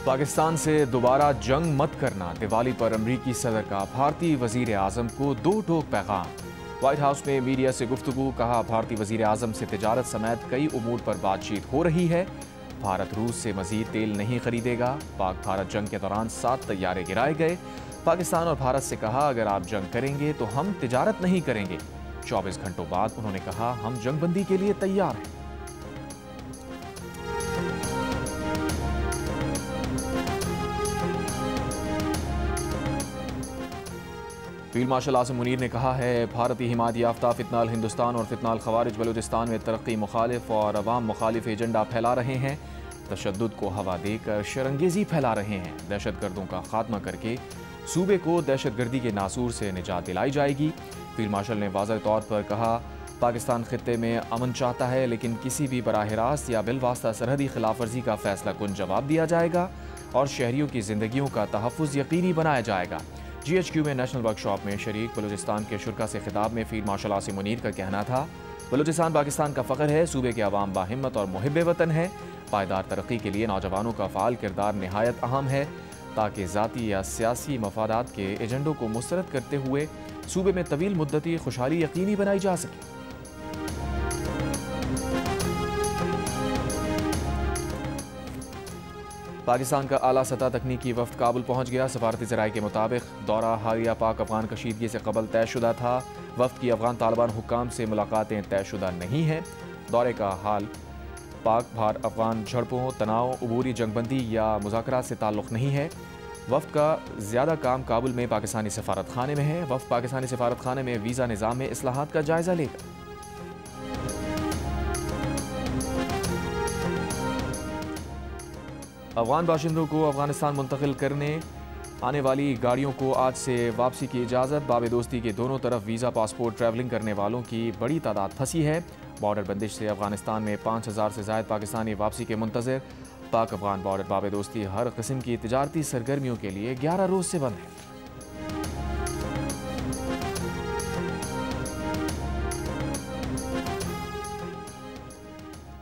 पाकिस्तान से दोबारा जंग मत करना, दिवाली पर अमरीकी सदर का भारतीय वजीर आजम को दो टोक पैगाम। व्हाइट हाउस में मीडिया से गुफ्तगू, कहा भारतीय वजीर आजम से तिजारत समेत कई उमूर पर बातचीत हो रही है। भारत रूस से मजीद तेल नहीं खरीदेगा। पाक भारत जंग के दौरान 7 तैयारे गिराए गए। पाकिस्तान और भारत से कहा, अगर आप जंग करेंगे तो हम तिजारत नहीं करेंगे। 24 घंटों बाद उन्होंने कहा, हम जंगबंदी के लिए तैयार हैं। फील्ड मार्शल आसिम मुनीर ने कहा है, भारतीय हिमायत याफ्ता फितनाल हिंदुस्तान और फितनाल खवारिज बलूचिस्तान में तरक्की मुखालिफ और अवाम मुखालिफ एजेंडा फैला रहे हैं। तशद्दुद को हवा देकर शरंगेजी फैला रहे हैं। दहशतगर्दों का खात्मा करके सूबे को दहशतगर्दी के नासूर से निजात दिलाई जाएगी। फील्ड मार्शल ने वाज़ेह तौर पर कहा, पाकिस्तान खित्ते में अमन चाहता है, लेकिन किसी भी बराह रास्त या बिलवास्ता सरहदी खिलाफ वर्जी का फैसला कुन जवाब दिया जाएगा और शहरियों की जिंदगियों का तहफ़्फ़ुज़ यकीनी बनाया जाएगा। GHQ में नेशनल वर्कशॉप में शरीक बलूचिस्तान के शुरा से खिताब में फील्ड मार्शल आसिम मुनीर का कहना था, बलूचिस्तान पाकिस्तान का फ़ख्र है। सूबे के अवाम बाहिम्मत और मुहिब्बे वतन है। पायदार तरक्की के लिए नौजवानों का फ़ाल किरदार नहायत अहम है, ताकि ज़ाती या सियासी मफादात के एजेंडों को मुस्तरद करते हुए सूबे में तवील मुद्दती खुशहाली यकीनी बनाई जा सके। पाकिस्तान का आला सतह तकनीकी वफ्द काबुल पहुंच गया। सफारती ज़राए के मुताबिक दौरा हालिया पाक अफगान कशीदगी से कबल तयशुदा था। वफ्द की अफगान तालिबान हुक्काम से मुलाकातें तयशुदा नहीं हैं। दौरे का हाल पाक भार अफगान झड़पों, तनाव, अबूरी जंगबंदी या मुज़ाकरात से ताल्लुक़ नहीं है। वफ्द का ज़्यादा काम काबुल में पाकिस्तानी सफारत खाने में है। वफ्द पाकिस्तानी सफारत खाने में वीज़ा निज़ाम में इस्लाहात का जायज़ा लेगा। अफगान बाशिंदों को अफगानिस्तान मुंतकिल करने आने वाली गाड़ियों को आज से वापसी की इजाज़त। बाब दोस्ती के दोनों तरफ वीज़ा, पासपोर्ट, ट्रैवलिंग करने वालों की बड़ी तादाद फंसी है। बॉर्डर बंदिश से अफगानिस्तान में 5000 से ज़ायद पाकिस्तानी वापसी के मुंतज़िर। पाक अफगान बॉर्डर बाब दोस्ती हर किस्म की तिजारती सरगर्मियों के लिए 11 रोज़ से बंद है।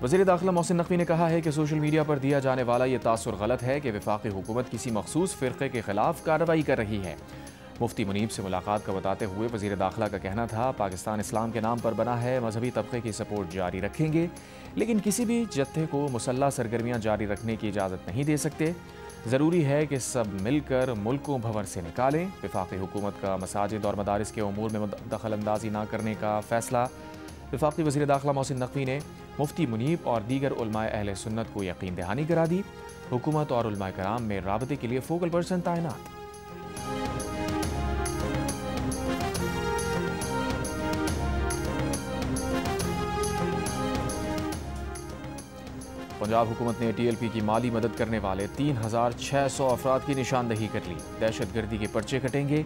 वज़ीर दाखिला मोहसिन नकवी ने कहा है कि सोशल मीडिया पर दिया जाने वाला ये तासुर गलत है कि वफाकी हुकूमत किसी मखसूस फ़िरक़े के ख़िलाफ़ कार्रवाई कर रही है। मुफ्ती मुनीब से मुलाकात का बताते हुए वज़ीर दाखिला का कहना था, पाकिस्तान इस्लाम के नाम पर बना है, मजहबी तबके की सपोर्ट जारी रखेंगे, लेकिन किसी भी जत्थे को मुसल्लह सरगर्मियाँ जारी रखने की इजाज़त नहीं दे सकते। ज़रूरी है कि सब मिलकर मुल्क को भंवर से निकालें। वफाकी हुकूमत का मसाजिद और मदारिस के उमूर में दखल अंदाजी न करने का फ़ैसला। वफाकी वज़ीर दाखिला मोहसिन नकवी ने मुफ्ती मुनीब और दीगर उलमाए अहले सुन्नत को यकीन दहानी करा दी। हुकूमत और उलमाए कराम में राबते के लिए फोकल पर्सन तैनात। पंजाब हुकूमत ने TLP की माली मदद करने वाले 3600 अफराद की निशानदही कर ली। दहशतगर्दी के पर्चे कटेंगे।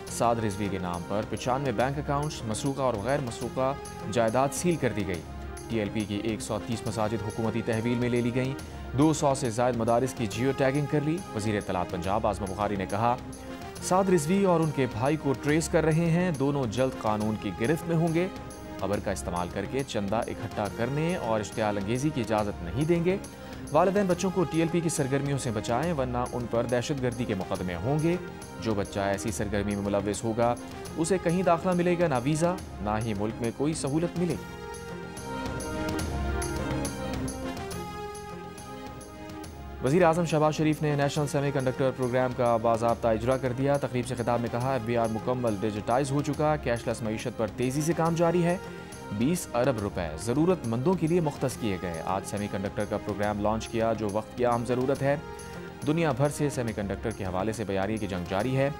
साद रिजवी के नाम पर 95 बैंक अकाउंट्स, मसरूका और गैर मसरूका जायदाद सील कर दी गई। TLP की 130 मसाजिद हुकूमती तहवील में ले ली गईं। 200 से ज़ायद मदारिस की जियो टैगिंग कर ली। वज़ीर इत्तलात पंजाब आज़म बुखारी ने कहा, साद रिजवी और उनके भाई को ट्रेस कर रहे हैं, दोनों जल्द कानून की गिरफ्त में होंगे। खबर का इस्तेमाल करके चंदा इकट्ठा करने और इश्तियाल अंगेज़ी की इजाज़त नहीं देंगे। वालिदैन बच्चों को TLP की सरगर्मियों से बचाएं, वरना उन पर दहशतगर्दी के मुकदमे होंगे। जो बच्चा ऐसी सरगर्मी में मुलव्विस होगा, उसे कहीं दाखिला मिलेगा ना वीज़ा, ना ही मुल्क में कोई सहूलत मिलेगी। वज़ीर आज़म शहबाज शरीफ ने नेशनल सेमीकंडक्टर प्रोग्राम का बाज़ाब्ता इजरा कर दिया। तकरीब से खिताब में कहा, FBR मुकम्मल डिजिटाइज हो चुका, कैशलेस मईशत पर तेज़ी से काम जारी है। 20 अरब रुपए ज़रूरतमंदों के लिए मुख्तस किए गए। आज सेमीकंडक्टर का प्रोग्राम लॉन्च किया, जो वक्त की अहम ज़रूरत है। दुनिया भर से सेमीकंडक्टर के हवाले से बयारी की जंग जारी है।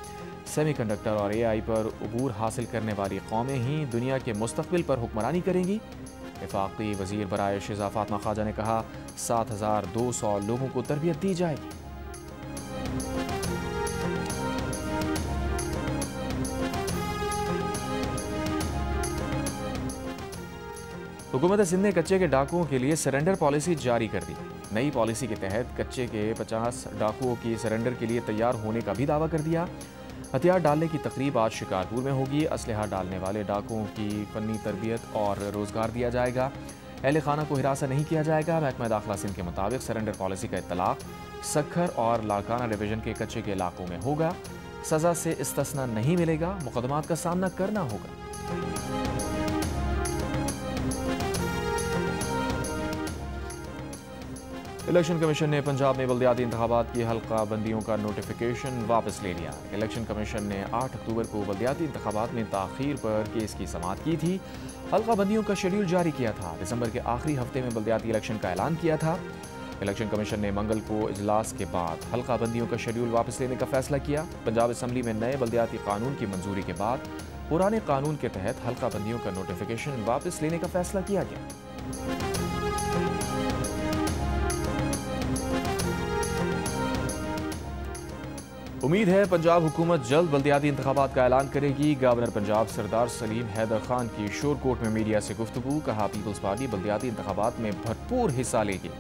सेमीकंडक्टर और AI पर अबूर हासिल करने वाली कौमें ही दुनिया के मुस्तक़बिल पर हुक्मरानी करेंगी। वफाकी वज़ीर बराए शिज़ा फ़ातिमा ख़ाजा ने कहा, 7200 लोगों को तरबियत दी जाएगी। हुकूमत सिंध ने कच्चे के डाकुओं के लिए सरेंडर पॉलिसी जारी कर दी। नई पॉलिसी के तहत कच्चे के 50 डाकुओं की सरेंडर के लिए तैयार होने का भी दावा कर दिया। हथियार डालने की तकरीब आज शिकारपुर में होगी। असलहा डालने वाले डाकुओं की फन्नी तरबियत और रोज़गार दिया जाएगा। अहल खाना को हिरासा नहीं किया जाएगा। महकमा दाखिला सिंध के मुताबिक सरेंडर पॉलिसी का इत्तलाक़ सक्खर और लाड़काना डिवीजन के कच्चे के इलाकों में होगा। सजा से इस्तिस्ना नहीं मिलेगा, मुकदमात का सामना करना होगा। इलेक्शन कमीशन ने पंजाब में बल्दियाती इंतखाबात की हल्का बंदियों का नोटिफिकेशन वापस ले लिया। इलेक्शन कमीशन ने 8 अक्टूबर को बल्दियाती इंतखाबात में ताखीर पर केस की समाअत की थी। हल्का बंदियों का शेड्यूल जारी किया था। दिसंबर के आखिरी हफ्ते में बल्दियाती इलेक्शन का ऐलान किया था। इलेक्शन कमीशन ने मंगल को इजलास के बाद हल्का बंदियों का शेड्यूल वापस लेने का फैसला किया। पंजाब असम्बली में नए बल्दियाती कानून की मंजूरी के बाद पुराने कानून के तहत हल्का बंदियों का नोटिफिकेशन वापस लेने का फैसला किया गया। उम्मीद है पंजाब हुकूमत जल्द बल्दियाती इंतखाबात का ऐलान करेगी। गवर्नर पंजाब सरदार सलीम हैदर खान की शोर कोर्ट में मीडिया से गुफ्तगू। कहा, पीपल्स पार्टी बल्दियाती इंतखाबात में भरपूर हिस्सा लेगी।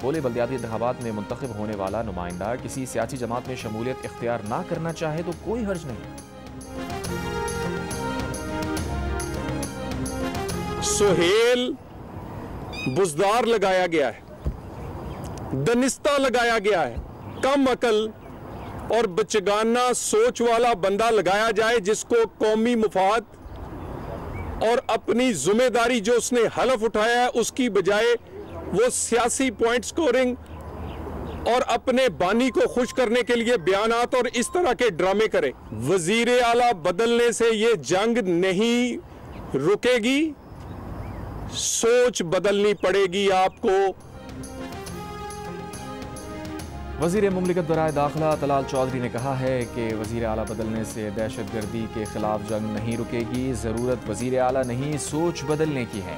बोले, बल्दियाती इंतखाबात में मुंतखब होने वाला नुमाइंदा किसी सियासी जमात में शमूलियत इख्तियार ना करना चाहे तो कोई हर्ज नहीं। सुहेल बुजदार लगाया गया है, दनिस्ता लगाया गया है, कम अकल और बचगाना सोच वाला बंदा लगाया जाए जिसको कौमी मुफाद और अपनी जिम्मेदारी जो उसने हलफ उठाया है उसकी बजाय वो सियासी पॉइंट स्कोरिंग और अपने बानी को खुश करने के लिए बयानात और इस तरह के ड्रामे करे। वजीर आला बदलने से ये जंग नहीं रुकेगी, सोच बदलनी पड़ेगी आपको। वज़ीर मुमलिकत बराए दाखिला तलाल चौधरी ने कहा है कि वज़ीर आला बदलने से दहशतगर्दी के खिलाफ जंग नहीं रुकेगी। ज़रूरत वज़ीर आला नहीं, सोच बदलने की है।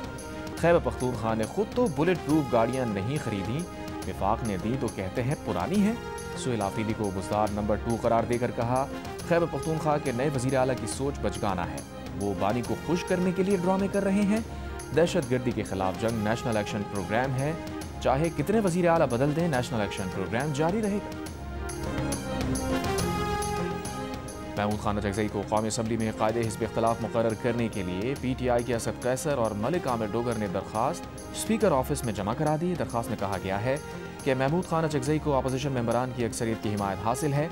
खैबर पख्तूनख्वा ने खुद तो बुलेट प्रूफ गाड़ियाँ नहीं खरीदी, विफाक ने दी तो कहते हैं पुरानी है। सुहेल आफरीदी को बुजदार नंबर 2 करार देकर कहा, खैबर पख्तूनख्वा के नए वज़ीर आला की सोच बचगाना है। वो बानी को खुश करने के लिए ड्रामे कर रहे हैं। दहशतगर्दी के खिलाफ जंग नेशनल एक्शन प्रोग्राम है, चाहे कितने वज़ीर आला बदल दें, नेशनल एक्शन प्रोग्राम जारी रहेगा। महमूद खान अचकज़ई को कौमी असम्बली में कायदे हिज़्ब इख्तिलाफ मुकर्रर करने के लिए PTI के असद कैसर और मलिक आमिर डोगर ने दरख्वास्त स्पीकर ऑफिस में जमा करा दी। दरख्वास्त में कहा गया है कि महमूद खान अचकज़ई को अपोजिशन मेंबरान की अक्सरियत की हिमायत हासिल है।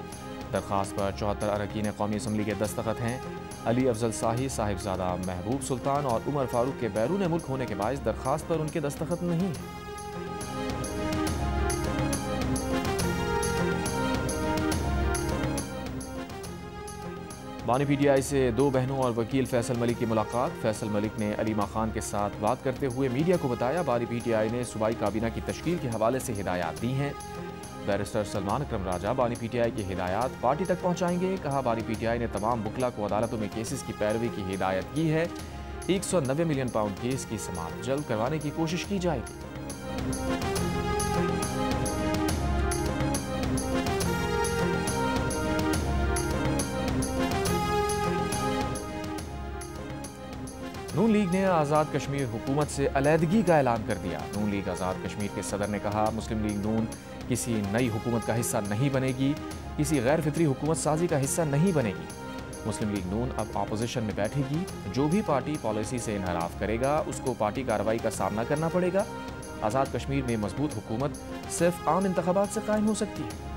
दरख्वास्त पर 74 अरकान कौमी असम्बली के दस्तखत हैं। अली अफजल शाही, साहिबजादा महबूब सुल्तान और उमर फारूक के बैरून मुल्क होने के बायस दरख्वास्त पर उनके दस्तखत नहीं हैं। बानी PTI से 2 बहनों और वकील फैसल मलिक की मुलाकात। फैसल मलिक ने अलीमा खान के साथ बात करते हुए मीडिया को बताया, बानी PTI ने सूबाई काबीना की तश्कील के हवाले से हिदायत दी हैं। बैरिस्टर सलमान अकरम राजा बानी PTI की हिदायत पार्टी तक पहुँचाएंगे। कहा, बानी PTI ने तमाम वकला को अदालतों में केसेस की पैरवी की हिदायत की है। 190 मिलियन पाउंड केस की समाअत जल्द करवाने की कोशिश की जाएगी। नून लीग ने आज़ाद कश्मीर हुकूमत से अलहदगी का ऐलान कर दिया। नून लीग आज़ाद कश्मीर के सदर ने कहा, मुस्लिम लीग नून किसी नई हुकूमत का हिस्सा नहीं बनेगी, किसी गैर फितरी हुकूमत साजी का हिस्सा नहीं बनेगी। मुस्लिम लीग नून अब अपोजिशन में बैठेगी। जो भी पार्टी पॉलिसी से इनहराफ करेगा उसको पार्टी कार्रवाई का सामना करना पड़ेगा। आज़ाद कश्मीर में मजबूत हुकूमत सिर्फ आम इंतखाबात से कायम हो सकती है।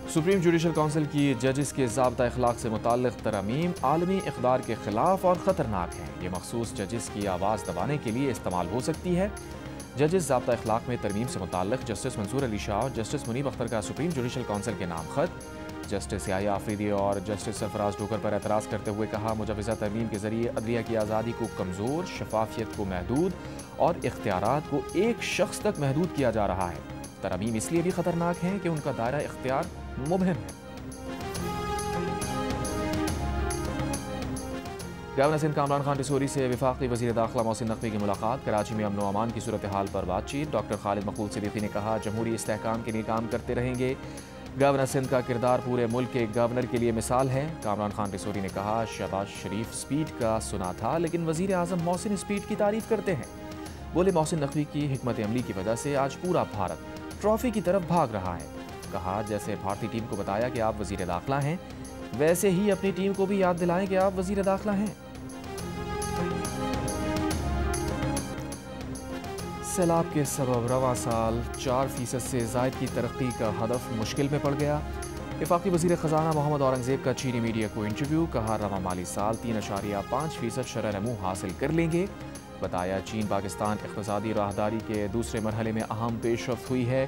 सुप्रीम जुडिशल काउंसिल की जजेस के ज़ाब्ता अखलाक से मुताल्लिक़ तरमीम आलमी इक़दार के ख़िलाफ़ और ख़तरनाक है। ये मखसूस जजेस की आवाज़ दबाने के लिए इस्तेमाल हो सकती है। जजेस ज़ाब्ता अखलाक में तरमीम से मुताल्लिक़ जस्टिस मंसूर अली शाह और जस्टिस मुनीब अख्तर का सुप्रीम जुडिशल काउंसिल के नाम ख़त। जस्टिस याहिया आफरीदी और जस्टिस सरफराज डोकर पर एतराज़ करते हुए कहा, मुजवज़ा तरमीम के ज़रिए अदलिया की आज़ादी को कमज़ोर, शफाफियत को महदूद और इख्तियारात को एक शख्स तक महदूद किया जा रहा है। तरमीम इसलिए भी ख़तरनाक हैं कि उनका दायरा इख्तियार मुबहम है। गवर्नर सिंध कामरान खान रिसोरी से वफाकी वज़ीर दाखिला मोहसिन नकवी की मुलाकात। कराची में अमन व अमान की सूरत हाल पर बातचीत। डॉक्टर खालिद मकबूल सिद्दीकी ने कहा, जमहूरी इस्तेहकाम के लिए काम करते रहेंगे। गवर्नर सिंध का किरदार पूरे मुल्क के गवर्नर के लिए मिसाल है। कामरान खान रिसोरी ने कहा, शहबाज शरीफ स्पीड का सुना था लेकिन वज़ीर आज़म मोहसिन स्पीड की तारीफ करते हैं। बोले, मोहसिन नकवी की हिकमत अमली की वजह से आज पूरा भारत ट्रॉफी की तरफ भाग रहा है। कहा, जैसे भारतीय टीम को बताया कि आप वज़ीर दाखिला हैं, वैसे ही अपनी टीम को भी याद दिलाएं कि आप वज़ीर दाखिला हैं। सैलाब के सबब रवा साल 4% से ज़ायद की तरक्की का हदफ मुश्किल में पड़ गया। वफाकी वज़ीर ख़जाना मोहम्मद औरंगज़ेब का चीनी मीडिया को इंटरव्यू, कहा रवा माली साल 3.5% शरह नमू हासिल कर लेंगे। बताया चीन पाकिस्तान इक़्तिसादी राहदारी के दूसरे मरहले में अहम पेशरफ्त हुई है।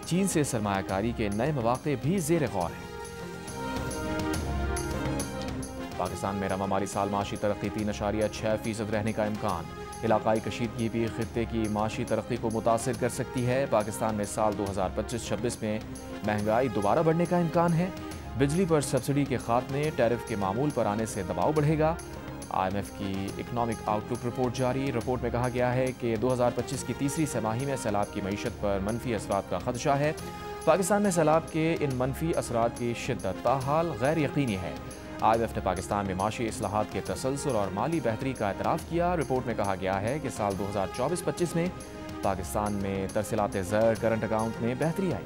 चीन से सरमायाकारी के नए मौक़े भी ज़ेर गौर हैं। पाकिस्तान में रवा माली साल माशी तरक्की 3.6% रहने का इम्कान। इलाकाई कशीदगी भी खित्ते की माशी तरक्की को मुतासिर कर सकती है। पाकिस्तान में साल 2025-26 में महंगाई दोबारा बढ़ने का इम्कान है। बिजली पर सब्सिडी के खात्मे, टैरिफ के मामूल पर आने से दबाव बढ़ेगा। IMF की इकनॉमिक आउटलुक रिपोर्ट जारी। रिपोर्ट में कहा गया है कि 2025 की तीसरी तिमाही में सैलाब की मईशत पर मनफी असरात का खदशा है। पाकिस्तान में सैलाब के इन मनफी असरात की शिद्दत ताहाल गैर यकीनी है। IMF ने पाकिस्तान में माशी इस्लाहात के तसलसल और माली बेहतरी का एतराफ़ किया। रिपोर्ट में कहा गया है कि साल 2024-25 में पाकिस्तान में तरसीलात ज़र करंट अकाउंट में बेहतरी आई।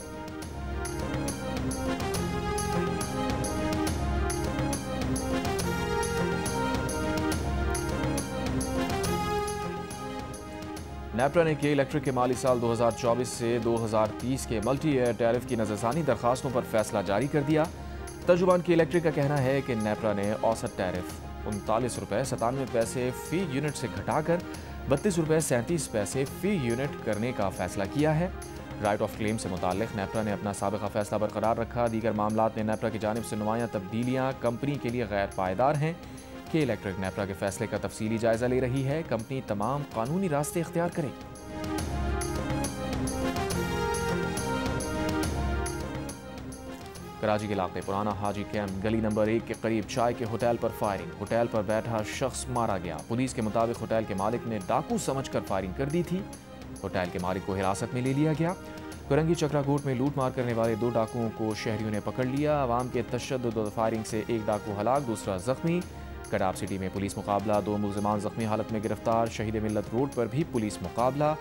नेपरा ने के इलेक्ट्रिक के माली साल 2024 से 2030 के मल्टी ईयर टैरिफ की नज़रसानी दरखास्तों पर फैसला जारी कर दिया। तर्जुमान के इलेक्ट्रिक का कहना है कि नेपरा ने औसत टैरिफ 39 रुपये 97 पैसे फ़ी यूनिट से घटाकर 32 रुपये 37 पैसे फ़ी यूनिट करने का फैसला किया है। राइट ऑफ क्लेम से मुताल्लिक़ नेपरा ने अपना साबिक़ा फैसला बरकरार रखा। दीगर मामलात में नेपरा की जानिब से नुमायां तब्दीलियाँ कंपनी के लिए गैर पायदार हैं। के इलेक्ट्रिक नेपरा के फैसले का तफसीली जायजा ले रही है। कंपनी तमाम कानूनी रास्ते इख्तियार करेगी। कराची के इलाके पुराना हाजी कैंप गली नंबर 1 के करीब चाय के होटल पर फायरिंग। होटल पर बैठा शख्स मारा गया। पुलिस के मुताबिक होटल के मालिक ने डाकू समझकर फायरिंग कर दी थी। होटल के मालिक को हिरासत में ले लिया गया। कुरंगी चक्राकोट में लूट मार करने वाले 2 डाकुओं को शहरियों ने पकड़ लिया। अवाम के तशद्दुद और फायरिंग से एक डाकू हलाक, दूसरा जख्मी। कडाब सिटी में पुलिस मुकाबला, 2 मुल्ज़िमान जख्मी हालत में गिरफ्तार। शहीद मिल्लत रोड पर भी पुलिस मुकाबला,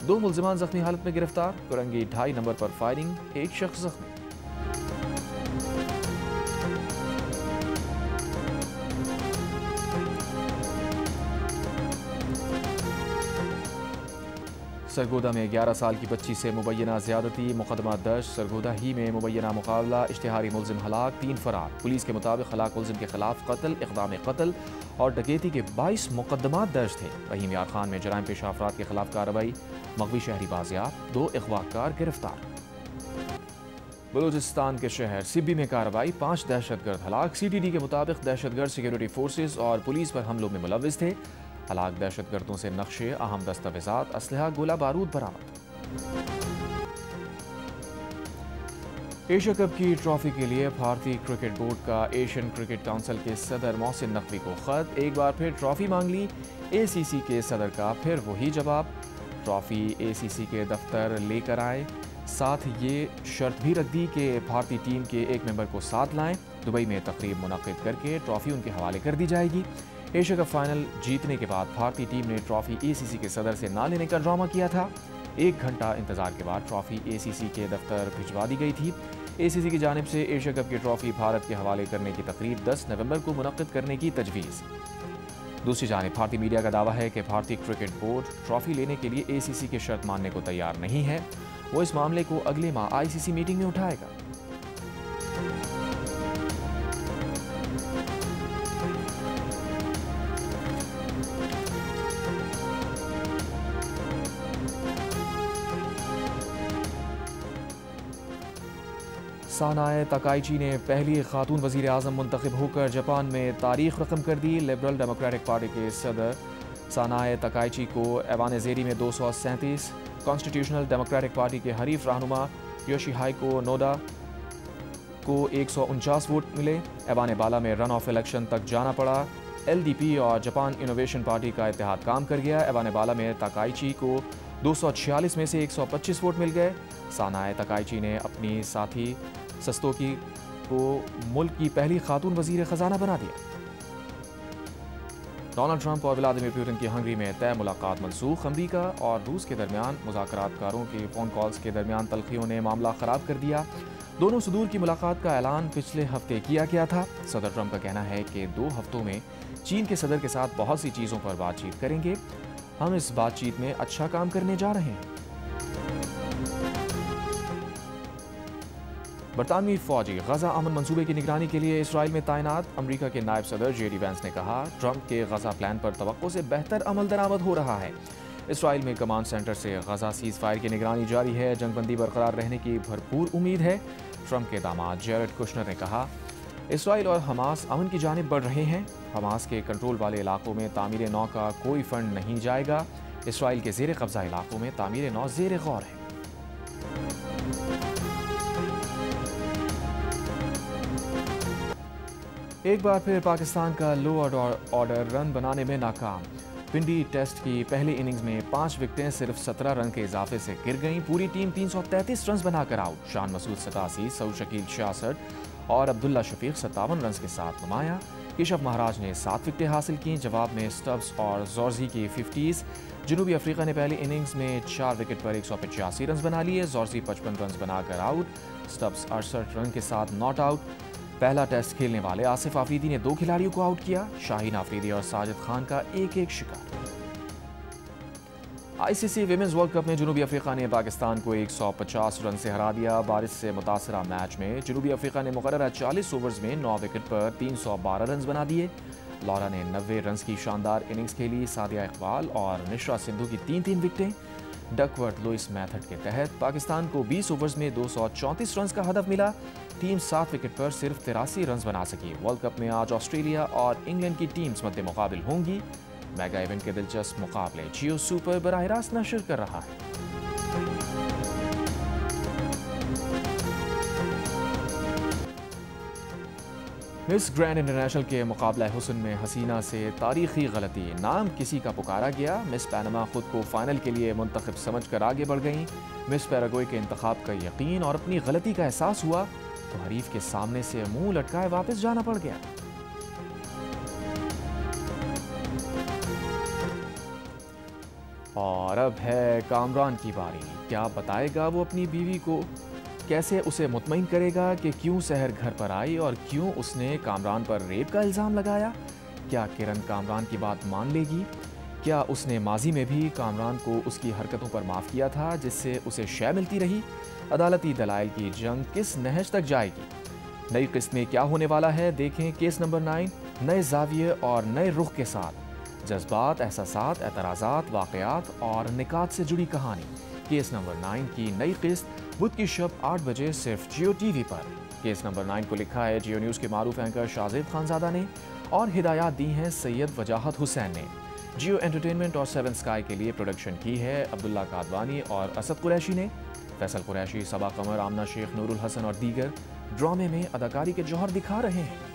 2 मुल्ज़िमान जख्मी हालत में गिरफ्तार। कुरंगी 2.5 नंबर पर फायरिंग, एक शख्स जख्मी। सरगोदा में 11 साल की बच्ची से मुबैना ज़्यादती, मुकदमा दर्ज। सरगोदा ही में मुबैना मुकाबला, इश्तिहारी मुल्ज़िम हलाक, 3 फरार। पुलिस के मुताबिक हलाक मुल्ज़िम के खिलाफ कत्ल, इक़दाम कत्ल और डकैती के 22 मुकदमा दर्ज थे। रहीम यार खान में जराइम पेशा अफराद के खिलाफ कार्रवाई, मगवी शहरी बाजियाब, 2 अगवाकार गिरफ्तार। बलूचिस्तान के शहर सिब्बी में कार्रवाई, 5 दहशतगर्द हलाक। CTD के मुताबिक दहशतगर्द सिक्योरिटी फोर्सेज और पुलिस पर हमलों में मुलव्विस थे। हलाक दहशतगर्दों से नक्शे, अहम दस्तावेजात, असलहा, गोला बारूद बरामद। एशिया कप की ट्रॉफी के लिए भारतीय क्रिकेट बोर्ड का एशियन क्रिकेट काउंसिल के सदर मोहसिन नकवी को खत। एक बार फिर ट्रॉफी मांग ली। ACC के सदर का फिर वही जवाब, ट्रॉफी ACC के दफ्तर लेकर आए। साथ ये शर्त भी रख दी कि भारतीय टीम के एक मेंबर को साथ लाएं। दुबई में तकरीब मुनक्किद करके ट्रॉफी उनके हवाले कर दी जाएगी। एशिया कप फाइनल जीतने के बाद भारतीय टीम ने ट्रॉफी ACC के सदर से ना लेने का ड्रामा किया था। 1 घंटा इंतजार के बाद ट्रॉफी ACC के दफ्तर भिजवा दी गई थी। ACC की जानिब से एशिया कप की ट्रॉफी भारत के हवाले करने की तकरीब 10 नवंबर को मुनक्किद करने की तजवीज़। दूसरी जानिब भारतीय मीडिया का दावा है कि भारतीय क्रिकेट बोर्ड ट्रॉफी लेने के लिए ACC की शर्त मानने को तैयार नहीं है। वो इस मामले को अगले माह ICC मीटिंग में उठाएगा। सानाए तकाइची ने पहली खातून वज़ीर आज़म मुंतखब होकर जापान में तारीख रकम कर दी। लिबरल डेमोक्रेटिक पार्टी के सदर सानाए तकाइची को ऐवान ज़ेरी में 237, कॉन्स्टिट्यूशनल डेमोक्रेटिक पार्टी के हरीफ रहनुमा योशिहाइको नोडा को 149 वोट मिले। ऐवान बाला में रन ऑफ इलेक्शन तक जाना पड़ा। LDP और जापान इनोवेशन पार्टी का इत्तेहाद काम कर गया। ऐवान बाला में तकाइची को 246 में से 125 वोट मिल गए। सानाए तकाइची ने अपनी साथी सस्तोकी को मुल्क की पहली खातून वज़ीर ख़जाना बना दिया। डोनाल्ड ट्रंप और व्लादिमीर पुतिन की हंगरी में तय मुलाकात मनसूख। अमरीका और रूस के दरमियान मुज़ाकरातकारों के फ़ोन कॉल्स के दरमियान तल्खियों ने मामला ख़राब कर दिया। दोनों सदूर की मुलाकात का ऐलान पिछले हफ्ते किया गया था। सदर ट्रंप का कहना है कि 2 हफ्तों में चीन के सदर के साथ बहुत सी चीज़ों पर बातचीत करेंगे। हम इस बातचीत में अच्छा काम करने जा रहे हैं। बरतानवी फौजी गजा अमन मंसूबे की निगरानी के लिए इसराइल में तैनात। अमरीका के नायब सदर जेडी वैंस ने कहा, ट्रंप के गजा प्लान पर तवक्को से बेहतर अमल दरामद हो रहा है। इसराइल में कमांड सेंटर से गजा सीज फायर की निगरानी जारी है। जंगबंदी बरकरार रहने की भरपूर उम्मीद है। ट्रंप के दामाद जेरेड कुशनर ने कहा, इसराइल और हमास अमन की जानिब बढ़ रहे हैं। हमास के कंट्रोल वाले इलाकों में तामीर नौ का कोई फंड नहीं जाएगा। इसराइल के जेर कब्जा इलाकों में तामीर नौ जेर गौर है। एक बार फिर पाकिस्तान का लो ऑर्डर रन बनाने में नाकाम। पिंडी टेस्ट की पहली इनिंग्स में 5 विकेटें सिर्फ 17 रन के इजाफे से गिर गईं। पूरी टीम 333 रन बनाकर आउट। शान मसूद 87, सऊद शकील 66 और अब्दुल्ला शफीक 57 रन के साथ नुमाया। केशव महाराज ने 7 विकेटें हासिल की। जवाब में स्टब्स और जॉर्जी की 50s। जनूबी अफ्रीका ने पहली इनिंग्स में 4 विकेट पर 185 रन बना लिए। जॉर्जी 55 रन बनाकर आउट। स्टब्स 68 रन के साथ नॉट आउट। पहला टेस्ट खेलने वाले आसिफ आफरीदी ने 2 खिलाड़ियों को आउट किया। शाहीन आफरीदी और साजिद खान का एक शिकार। आईसीसी विमेंस वर्ल्ड कप में जनूबी अफ्रीका ने पाकिस्तान को 150 रन से हरा दिया। बारिश से मुतासरा मैच में जनूबी अफ्रीका ने मुकर्ररा 40 ओवर्स में 9 विकेट पर 312 रन बना दिए। लॉरा ने 90 रन की शानदार इनिंग्स खेली। सादिया इकबाल और निशरा सिंधु की 3-3 विकेटें। डकवर्थ लुइस मेथड के तहत पाकिस्तान को 20 ओवर्स में 234 रन का हदफ मिला। टीम 7 विकेट पर सिर्फ 83 रन बना सकी। वर्ल्ड कप में आज ऑस्ट्रेलिया और इंग्लैंड की टीम्स मद्दे मुकाबिल होंगी। मेगा इवेंट के दिलचस्प मुकाबले जियो सुपर बराह रास्त नशर कर रहा है। मिस ग्रैंड इंटरनेशनल के मुकाबला हुस्न में हसीना से तारीखी गलती, नाम किसी का पुकारा गया। मिस पैनमा खुद को फाइनल के लिए मुंतखब समझकर आगे बढ़ गईं। मिस पैराग्वे के इंतखाब का यकीन और अपनी गलती का एहसास हुआ तो हरीफ के सामने से मुंह लटकाए वापस जाना पड़ गया। और अब है कामरान की बारी। क्या बताएगा वो अपनी बीवी को? कैसे उसे मुतमईन करेगा कि क्यों सहर घर पर आई और क्यों उसने कामरान पर रेप का इल्ज़ाम लगाया? क्या किरण कामरान की बात मान लेगी? क्या उसने माजी में भी कामरान को उसकी हरकतों पर माफ़ किया था जिससे उसे शय मिलती रही? अदालती दलाइल की जंग किस नहज तक जाएगी? नई किस्त में क्या होने वाला है? देखें केस नंबर 9 नए जाविये और नए रुख के साथ। जज्बात, एहसासात, एतराज़ात, वाक़यात और निकात से जुड़ी कहानी। केस नंबर 9 की नई किस्त बुध की शब 8 बजे सिर्फ जियो टीवी पर। केस नंबर 9 को लिखा है जियो न्यूज़ के मारूफ एंकर शाजिद खानजादा ने और हिदायत दी हैं सैयद वजाहत हुसैन ने। जियो एंटरटेनमेंट और 7 स्काई के लिए प्रोडक्शन की है अब्दुल्ला कादवानी और असद कुरैशी ने। फैसल कुरैशी, सबा कमर, आमना शेख, नूरुल हसन और दीगर ड्रामे में अदाकारी के जौहर दिखा रहे हैं।